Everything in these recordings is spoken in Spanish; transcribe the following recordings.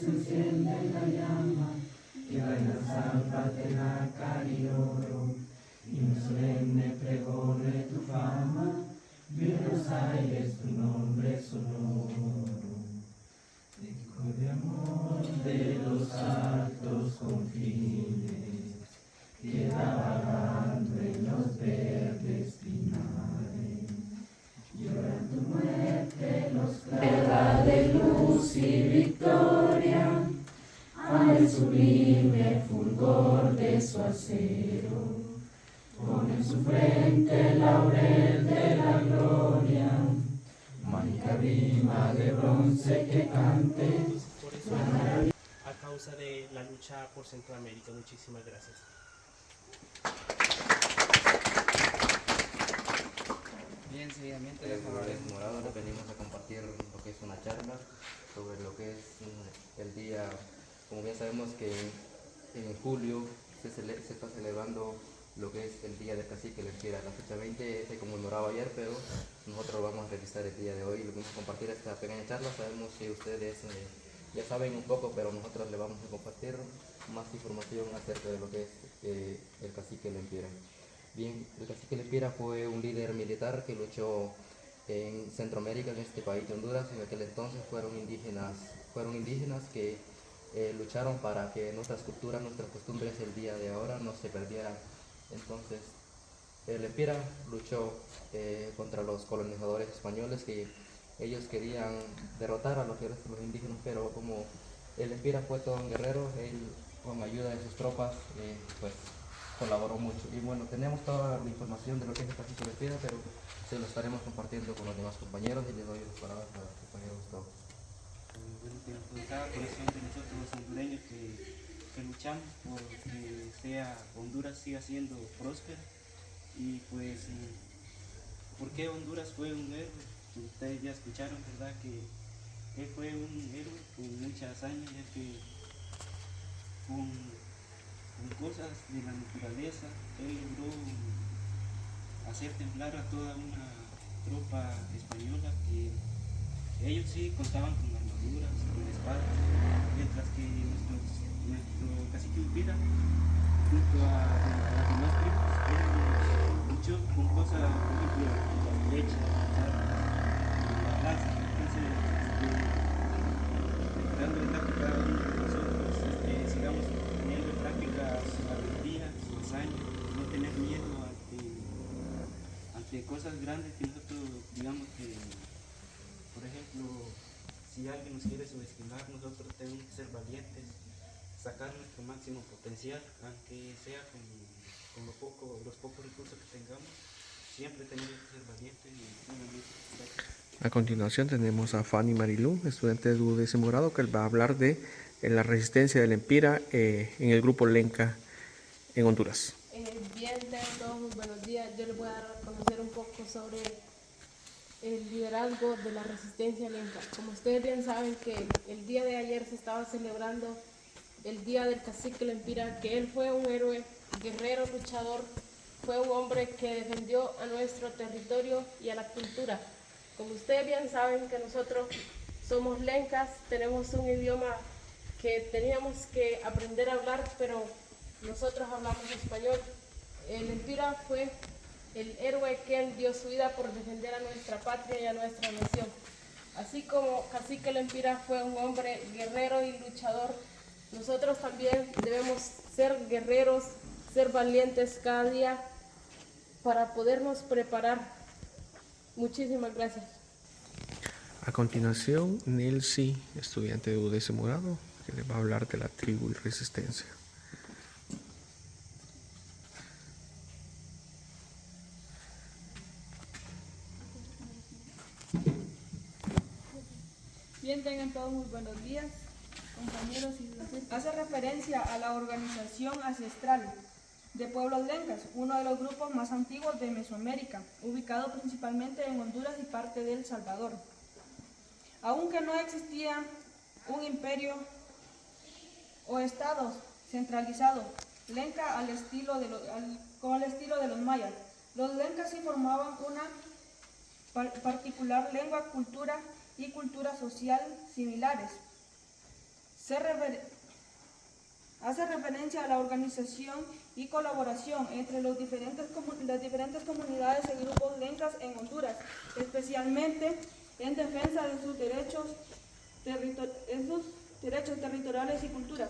enciende la llama, que vainas alfa te da carioro, y un solemne pregone tu fama, Buenos Aires tu nombre sonoro. Eco de amor de los altos confines, queda vagando en los verdes pinares. Lloran tu muerte los clavos de luz y victoria, al sublime fulgor de su acero. Pone en su frente el laurel de la gloria, mágica rima de bronce que cante. A causa de la lucha por Centroamérica. Muchísimas gracias. Bien, seguidamente les Morado les venimos a compartir lo que es una charla sobre lo que es el día, como bien sabemos que en julio se está celebrando lo que es el Día del Cacique Lempira. La fecha 20 se conmemoraba ayer, pero nosotros lo vamos a realizar el día de hoy. Les vamos a compartir esta pequeña charla. Sabemos que ustedes ya saben un poco, pero nosotros les vamos a compartir más información acerca de lo que es el Cacique Lempira. Bien, el Cacique Lempira fue un líder militar que luchó en Centroamérica, en este país de Honduras. En aquel entonces fueron indígenas que lucharon para que nuestras culturas, nuestras costumbres el día de ahora no se perdieran. Entonces, el Lempira luchó contra los colonizadores españoles, que ellos querían derrotar a los indígenas, pero como el Lempira fue todo un guerrero, él con ayuda de sus tropas pues colaboró mucho. Y bueno, tenemos toda la información de lo que es el Cacique Lempira, pero se lo estaremos compartiendo con los demás compañeros y les doy las palabras al compañero Gustavo. Bueno, que nos contaba corazón de nosotros los hondureños que luchamos por que Honduras siga siendo próspera. Y pues, ¿por qué Honduras fue un héroe? Ustedes ya escucharon, ¿verdad? Que él fue un héroe con mucha hazaña, ya que con cosas de la naturaleza, él logró hacer temblar a toda una tropa española que ellos sí contaban con armaduras, con espadas, mientras que nuestro cacique Lempira, junto a los demás tribus, él luchó con cosas, por ejemplo, la flecha, las armas, la lanza. Entonces, dando en práctica cada uno de nosotros, sigamos poniendo en práctica su valentía, su hazaña, no tener miedo ante cosas grandes que nosotros digamos que, por ejemplo, si alguien nos quiere subestimar, nosotros tenemos que ser valientes, sacar nuestro máximo potencial, aunque sea con los pocos recursos que tengamos, siempre tenemos que ser valientes y gracias. A continuación tenemos a Fanny Marilú, estudiante de UDS Morado, que va a hablar de la resistencia del Lempira en el grupo Lenca en Honduras. Bien, tengan todos muy buenos días. Yo les voy a dar a conocer un poco sobre el liderazgo de la resistencia lenca. Como ustedes bien saben que el día de ayer se estaba celebrando el día del cacique Lempira, que él fue un héroe, guerrero, luchador, fue un hombre que defendió a nuestro territorio y a la cultura. Como ustedes bien saben que nosotros somos lencas, tenemos un idioma que teníamos que aprender a hablar, pero nosotros hablamos español. El Lempira fue el héroe que dio su vida por defender a nuestra patria y a nuestra nación. Así como cacique Lempira fue un hombre guerrero y luchador, nosotros también debemos ser guerreros, ser valientes cada día para podernos preparar. Muchísimas gracias. A continuación, Nelcy, estudiante de UDS Morado, que les va a hablar de la tribu y resistencia. Bien, tengan todos muy buenos días, compañeros y docentes. Hace referencia a la organización ancestral de pueblos lencas, uno de los grupos más antiguos de Mesoamérica, ubicado principalmente en Honduras y parte de El Salvador. Aunque no existía un imperio o estado centralizado lenca con el estilo de los mayas, los lencas sí formaban una particular lengua, cultura y cultura social similares. Hace referencia a la organización y colaboración entre las diferentes comunidades y grupos lencas en Honduras, especialmente en defensa de sus derechos territoriales y cultura.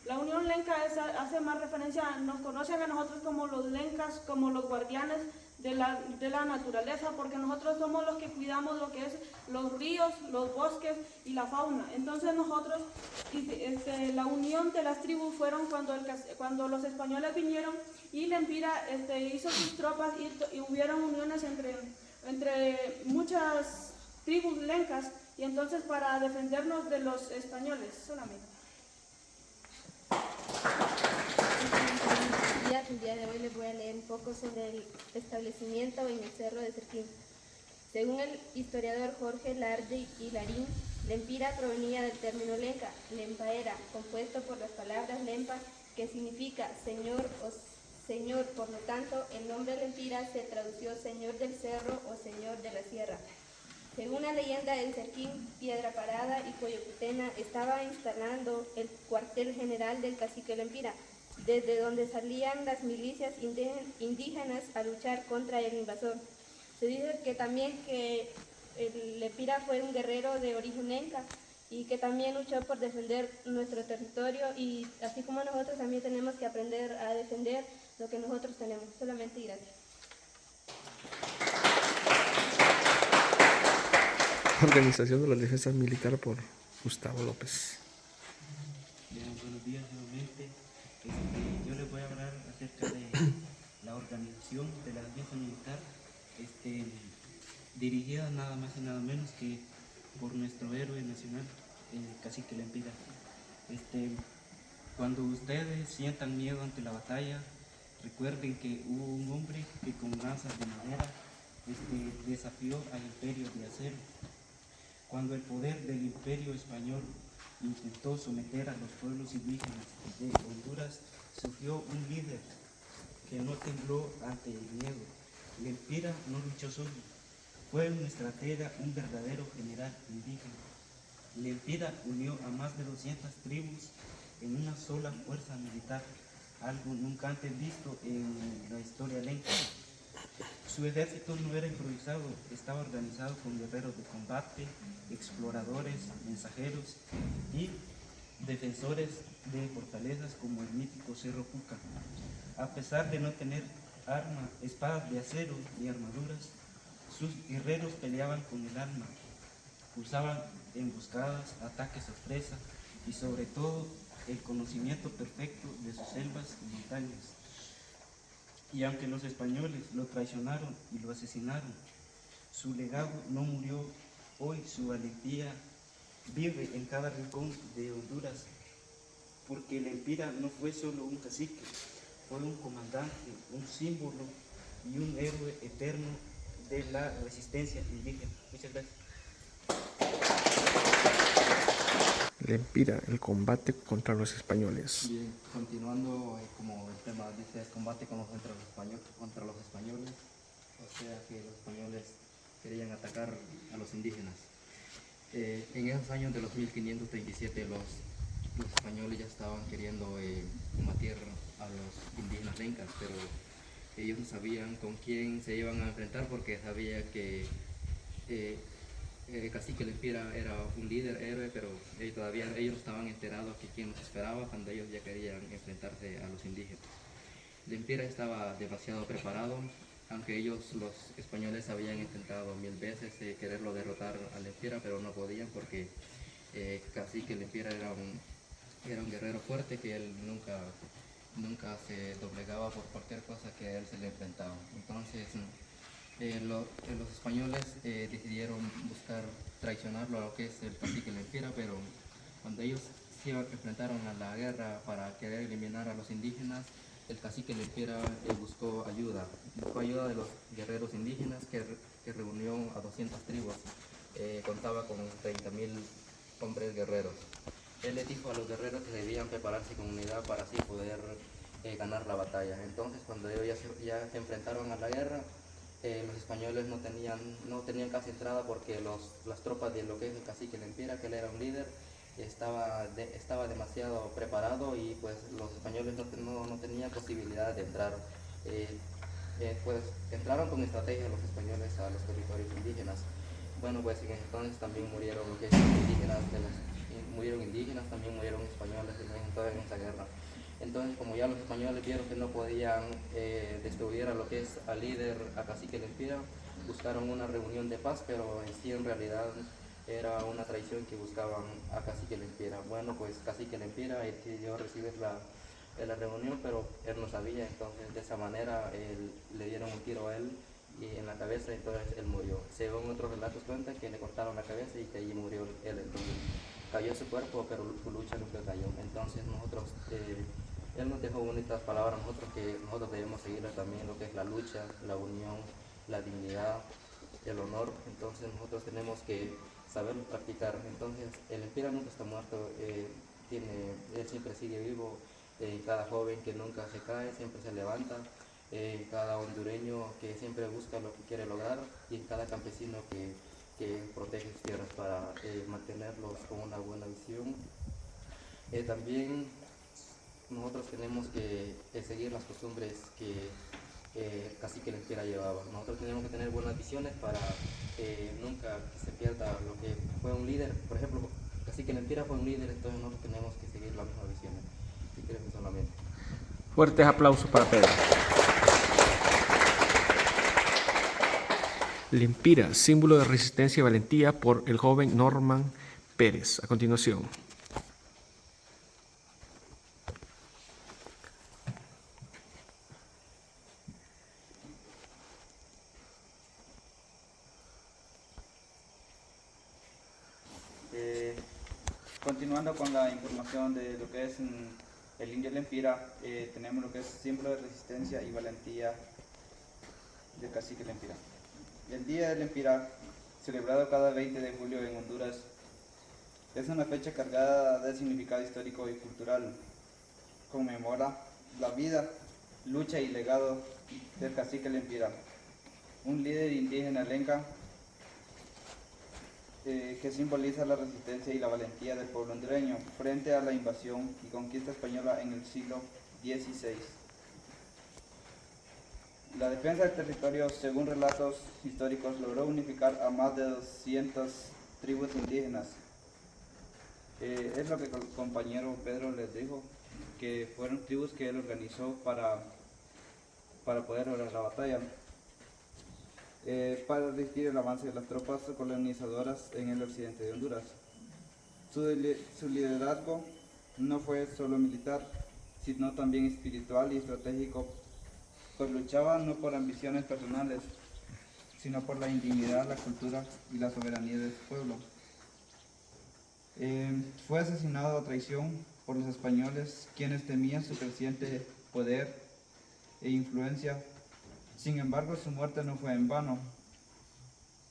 La Unión Lenca hace más referencia, nos conocen a nosotros como los lencas, como los guardianes de la naturaleza, porque nosotros somos los que cuidamos lo que es los ríos, los bosques y la fauna. Entonces nosotros, la unión de las tribus fueron cuando los españoles vinieron y Lempira hizo sus tropas y hubieron uniones entre muchas tribus lencas, y entonces para defendernos de los españoles solamente. El día de hoy les voy a leer un poco sobre el establecimiento en el Cerro de Cerquín. Según el historiador Jorge Lardi y Larín, Lempira provenía del término lenca, lempaera, compuesto por las palabras lempa, que significa señor o señor. Por lo tanto, el nombre Lempira se tradució señor del cerro o señor de la sierra. Según la leyenda, en Cerquín, Piedra Parada y Coyocutena estaba instalando el cuartel general del cacique Lempira, desde donde salían las milicias indígenas a luchar contra el invasor. Se dice que también que el Lempira fue un guerrero de origen lenca y que también luchó por defender nuestro territorio, y así como nosotros también tenemos que aprender a defender lo que nosotros tenemos. Solamente y gracias. Organización de las Defensas Militares por Gustavo López. Bien, buenos días nuevamente. Yo les voy a hablar acerca de la organización de la defensa militar, dirigida nada más y nada menos que por nuestro héroe nacional, el cacique Lempira. Cuando ustedes sientan miedo ante la batalla, recuerden que hubo un hombre que con lanzas de madera desafió al imperio de acero. Cuando el poder del imperio español intentó someter a los pueblos indígenas de Honduras, surgió un líder que no tembló ante el miedo. Lempira no luchó solo, fue un estratega, un verdadero general indígena. Lempira unió a más de 200 tribus en una sola fuerza militar, algo nunca antes visto en la historia lenca. Su ejército no era improvisado, estaba organizado con guerreros de combate, exploradores, mensajeros y defensores de fortalezas como el mítico Cerro Puca. A pesar de no tener espadas de acero ni armaduras, sus guerreros peleaban con el alma, usaban emboscadas, ataques sorpresa y sobre todo el conocimiento perfecto de sus selvas y montañas. Y aunque los españoles lo traicionaron y lo asesinaron, su legado no murió. Hoy su valentía vive en cada rincón de Honduras, porque Lempira no fue solo un cacique, fue un comandante, un símbolo y un héroe eterno de la resistencia indígena. Muchas gracias. Lempira, el combate contra los españoles. Bien, continuando como el tema dice, es combate contra los españoles, o sea que los españoles querían atacar a los indígenas. En esos años de los 1537 los españoles ya estaban queriendo combatir a los indígenas lencas, pero ellos no sabían con quién se iban a enfrentar, porque sabía que cacique Lempira era un líder, héroe, pero todavía ellos no estaban enterados que quién los esperaba cuando ellos ya querían enfrentarse a los indígenas. Lempira estaba demasiado preparado, aunque los españoles habían intentado 1000 veces quererlo derrotar a Lempira, pero no podían, porque cacique Lempira era un guerrero fuerte, que él nunca se doblegaba por cualquier cosa que a él se le enfrentaba. Entonces los españoles decidieron buscar traicionarlo a lo que es el cacique Lempira, pero cuando ellos se enfrentaron a la guerra para querer eliminar a los indígenas, el cacique Lempira buscó ayuda de los guerreros indígenas, que reunió a 200 tribus, contaba con 30.000 hombres guerreros. Él les dijo a los guerreros que debían prepararse con unidad para así poder ganar la batalla. Entonces, cuando ellos ya se enfrentaron a la guerra, los españoles no tenían casi entrada, porque las tropas de lo que es el cacique Lempira, que él era un líder, estaba demasiado preparado y pues los españoles no tenían posibilidad de entrar. Pues entraron con estrategia los españoles a los territorios indígenas. Bueno, pues en ese entonces también murieron lo que es indígenas, murieron indígenas, también murieron españoles en esa guerra. Entonces, como ya los españoles vieron que no podían destruir a lo que es al líder, a Cacique Lempira, buscaron una reunión de paz, pero en sí en realidad era una traición que buscaban a Cacique Lempira. Bueno, pues Cacique Lempira decidió recibir la reunión, pero él no sabía, entonces de esa manera le dieron un tiro a él y en la cabeza, entonces él murió. Según otros relatos cuentan que le cortaron la cabeza y que allí murió él. Entonces cayó su cuerpo, pero su lucha nunca cayó. Entonces él nos dejó bonitas palabras, nosotros debemos seguir también lo que es la lucha, la unión, la dignidad, el honor. Entonces nosotros tenemos que saberlo practicar. Entonces el Lempira nunca está muerto, él siempre sigue vivo. Cada joven que nunca se cae, siempre se levanta, cada hondureño que siempre busca lo que quiere lograr, y cada campesino que protege sus tierras para mantenerlos con una buena visión. También nosotros tenemos que seguir las costumbres que Cacique Lempira llevaba. Nosotros tenemos que tener buenas visiones para nunca que se pierda lo que fue un líder. Por ejemplo, Cacique Lempira fue un líder, entonces nosotros tenemos que seguir las mismas visiones. Solamente. Fuertes aplausos para Pedro. Lempira, símbolo de resistencia y valentía, por el joven Norman Pérez. A continuación. Continuando con la información de lo que es el indio Lempira, tenemos lo que es símbolo de resistencia y valentía del Cacique Lempira. El Día de Lempira, celebrado cada 20 de julio en Honduras, es una fecha cargada de significado histórico y cultural. Conmemora la vida, lucha y legado del Cacique Lempira, un líder indígena lenca que simboliza la resistencia y la valentía del pueblo hondureño frente a la invasión y conquista española en el siglo XVI. La defensa del territorio, según relatos históricos, logró unificar a más de 200 tribus indígenas. Es lo que el compañero Pedro les dijo, que fueron tribus que él organizó para poder lograr la batalla. Para resistir el avance de las tropas colonizadoras en el occidente de Honduras. Su liderazgo no fue solo militar, sino también espiritual y estratégico, pues luchaba no por ambiciones personales, sino por la indignidad, la cultura y la soberanía de su pueblo. Fue asesinado a traición por los españoles, quienes temían su creciente poder e influencia. Sin embargo, su muerte no fue en vano,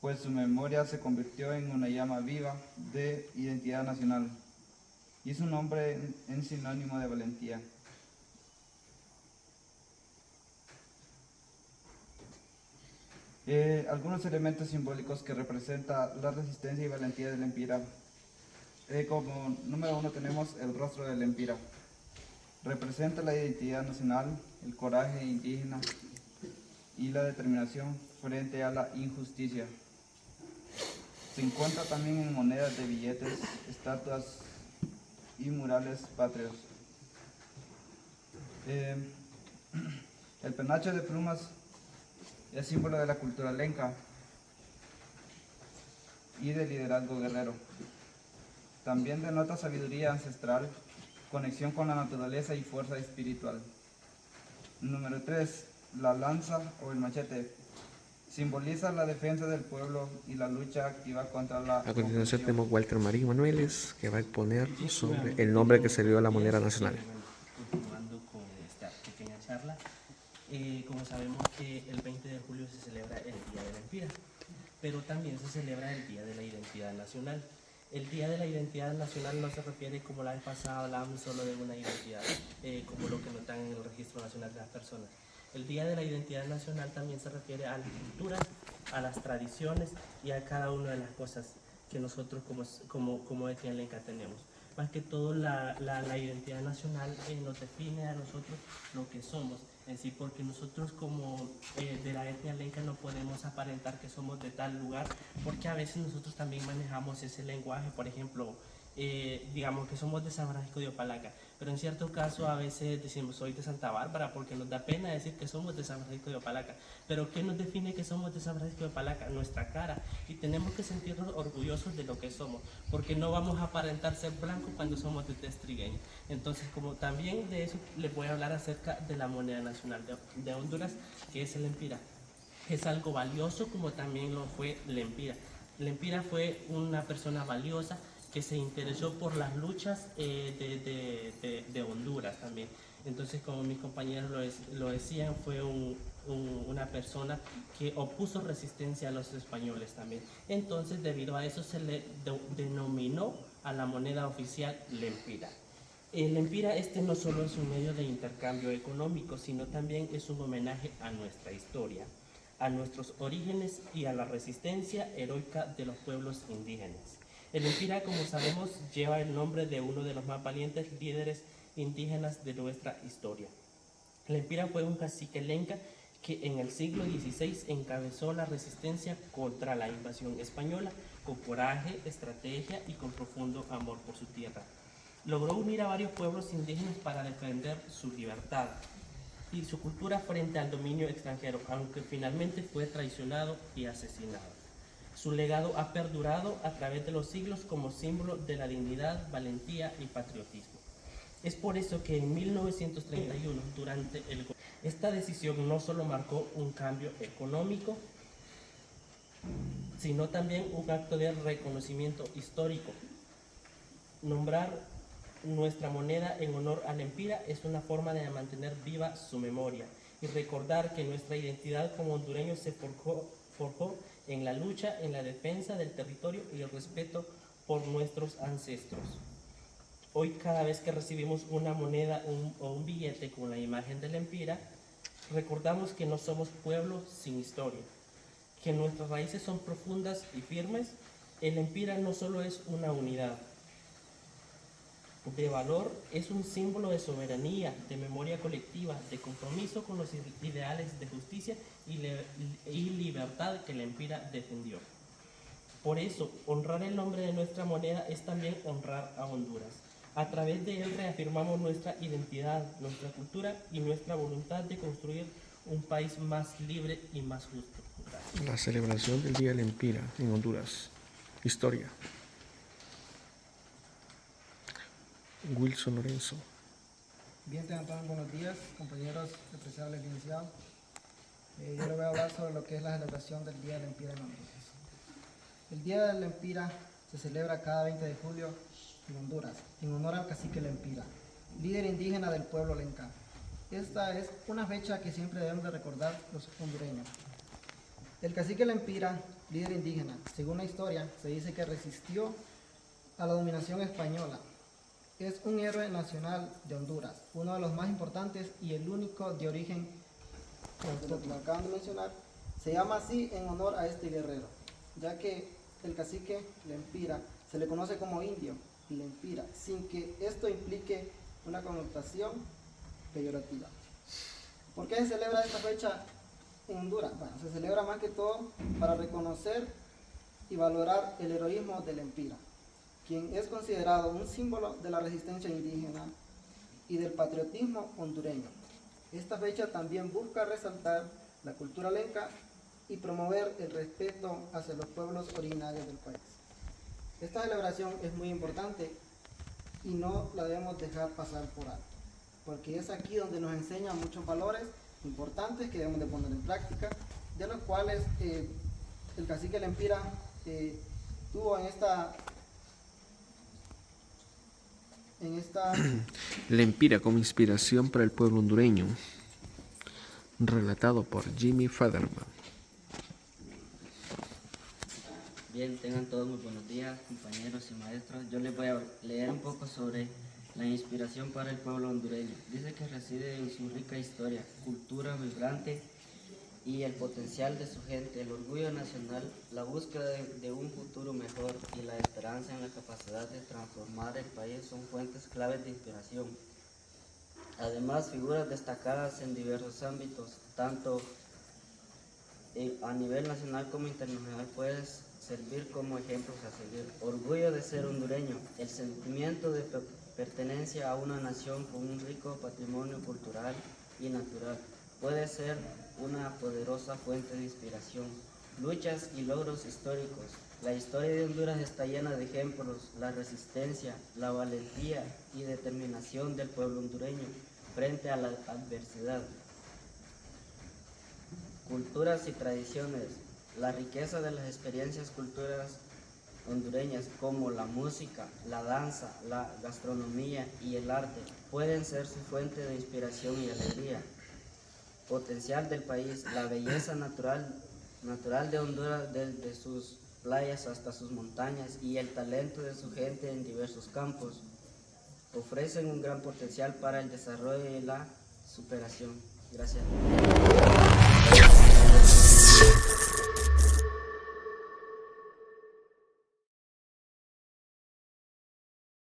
pues su memoria se convirtió en una llama viva de identidad nacional y su nombre en sinónimo de valentía. Algunos elementos simbólicos que representan la resistencia y valentía del Lempira. Como número 1 tenemos el rostro del Lempira. Representa la identidad nacional, el coraje indígena y la determinación frente a la injusticia. Se encuentra también en monedas de billetes, estatuas y murales patrios. El penacho de plumas es símbolo de la cultura lenca y de liderazgo guerrero. También denota sabiduría ancestral, conexión con la naturaleza y fuerza espiritual. Número 3. La lanza o el machete simboliza la defensa del pueblo y la lucha activa contra la A continuación tenemos Walter Marín Manueles, que va a exponer sobre el nombre que se dio a la moneda nacional. Continuando con esta pequeña charla, como sabemos que el 20 de julio se celebra el Día de Lempira, pero también se celebra el Día de la Identidad Nacional. El Día de la Identidad Nacional no se refiere, como la vez pasada hablábamos, solo de una identidad, como lo que notan en el Registro Nacional de las Personas. El Día de la Identidad Nacional también se refiere a la cultura, a las tradiciones y a cada una de las cosas que nosotros como etnia lenca tenemos. más que todo la identidad nacional nos define a nosotros lo que somos en sí, porque nosotros como de la etnia lenca no podemos aparentar que somos de tal lugar, porque a veces nosotros también manejamos ese lenguaje, por ejemplo, digamos que somos de San Francisco de Opalaca, pero en cierto caso a veces decimos soy de Santa Bárbara porque nos da pena decir que somos de San Francisco de Opalaca, pero ¿qué nos define que somos de San Francisco de Opalaca? Nuestra cara, y tenemos que sentirnos orgullosos de lo que somos, porque no vamos a aparentar ser blancos cuando somos de tez trigueña. Entonces, como también de eso les voy a hablar acerca de la moneda nacional de Honduras, que es el empira. Es algo valioso como también lo fue Lempira. Lempira fue una persona valiosa que se interesó por las luchas de Honduras también. Entonces, como mis compañeros lo decían, fue una persona que opuso resistencia a los españoles también. Entonces, debido a eso se le denominó a la moneda oficial Lempira. El Lempira no solo es un medio de intercambio económico, sino también es un homenaje a nuestra historia, a nuestros orígenes y a la resistencia heroica de los pueblos indígenas. El Lempira, como sabemos, lleva el nombre de uno de los más valientes líderes indígenas de nuestra historia. El Lempira fue un cacique lenca que en el siglo XVI encabezó la resistencia contra la invasión española con coraje, estrategia y con profundo amor por su tierra. Logró unir a varios pueblos indígenas para defender su libertad y su cultura frente al dominio extranjero, aunque finalmente fue traicionado y asesinado. Su legado ha perdurado a través de los siglos como símbolo de la dignidad, valentía y patriotismo. Es por eso que en 1931, durante esta decisión no solo marcó un cambio económico, sino también un acto de reconocimiento histórico. Nombrar nuestra moneda en honor al Lempira es una forma de mantener viva su memoria y recordar que nuestra identidad como hondureños se forjó en la lucha, en la defensa del territorio y el respeto por nuestros ancestros. Hoy, cada vez que recibimos una moneda o un billete con la imagen del Lempira, recordamos que no somos pueblo sin historia, que nuestras raíces son profundas y firmes. El Lempira no solo es una unidad de valor, es un símbolo de soberanía, de memoria colectiva, de compromiso con los ideales de justicia y libertad que el Lempira defendió. Por eso, honrar el nombre de nuestra moneda es también honrar a Honduras. A través de él reafirmamos nuestra identidad, nuestra cultura y nuestra voluntad de construir un país más libre y más justo. Gracias. La celebración del Día del Lempira en Honduras. Historia. Wilson Lorenzo. Bien, tengan todos buenos días, compañeros, apreciables licenciados. Yo les voy a hablar sobre lo que es la celebración del Día del Lempira en Honduras. El Día del Lempira se celebra cada 20 de julio en Honduras, en honor al cacique Lempira, líder indígena del pueblo lenca. Esta es una fecha que siempre debemos de recordar los hondureños. El cacique Lempira, líder indígena, según la historia, se dice que resistió a la dominación española. Es un héroe nacional de Honduras, uno de los más importantes y el único de origen, como lo acaban de mencionar, se llama así en honor a este guerrero, ya que el cacique Lempira se le conoce como indio Lempira, sin que esto implique una connotación peyorativa. ¿Por qué se celebra esta fecha en Honduras? Bueno, se celebra más que todo para reconocer y valorar el heroísmo de Lempira, quien es considerado un símbolo de la resistencia indígena y del patriotismo hondureño. Esta fecha también busca resaltar la cultura lenca y promover el respeto hacia los pueblos originarios del país. Esta celebración es muy importante y no la debemos dejar pasar por alto, porque es aquí donde nos enseña muchos valores importantes que debemos de poner en práctica, de los cuales el cacique Lempira tuvo en esta Lempira como inspiración para el pueblo hondureño. Relatado por Jimmy Federman. Bien, tengan todos muy buenos días, compañeros y maestros. Yo les voy a leer un poco sobre la inspiración para el pueblo hondureño. Dice que reside en su rica historia, cultura vibrante y el potencial de su gente, el orgullo nacional, la búsqueda de un futuro mejor y la esperanza en la capacidad de transformar el país son fuentes claves de inspiración. Además, figuras destacadas en diversos ámbitos, tanto a nivel nacional como internacional, pueden servir como ejemplos a seguir. Orgullo de ser hondureño, el sentimiento de pertenencia a una nación con un rico patrimonio cultural y natural puede ser una poderosa fuente de inspiración. Luchas y logros históricos. La historia de Honduras está llena de ejemplos, la resistencia, la valentía y determinación del pueblo hondureño frente a la adversidad. Culturas y tradiciones. La riqueza de las experiencias culturales hondureñas como la música, la danza, la gastronomía y el arte pueden ser su fuente de inspiración y alegría. Potencial del país, la belleza natural de Honduras desde sus playas hasta sus montañas y el talento de su gente en diversos campos ofrecen un gran potencial para el desarrollo y la superación. Gracias.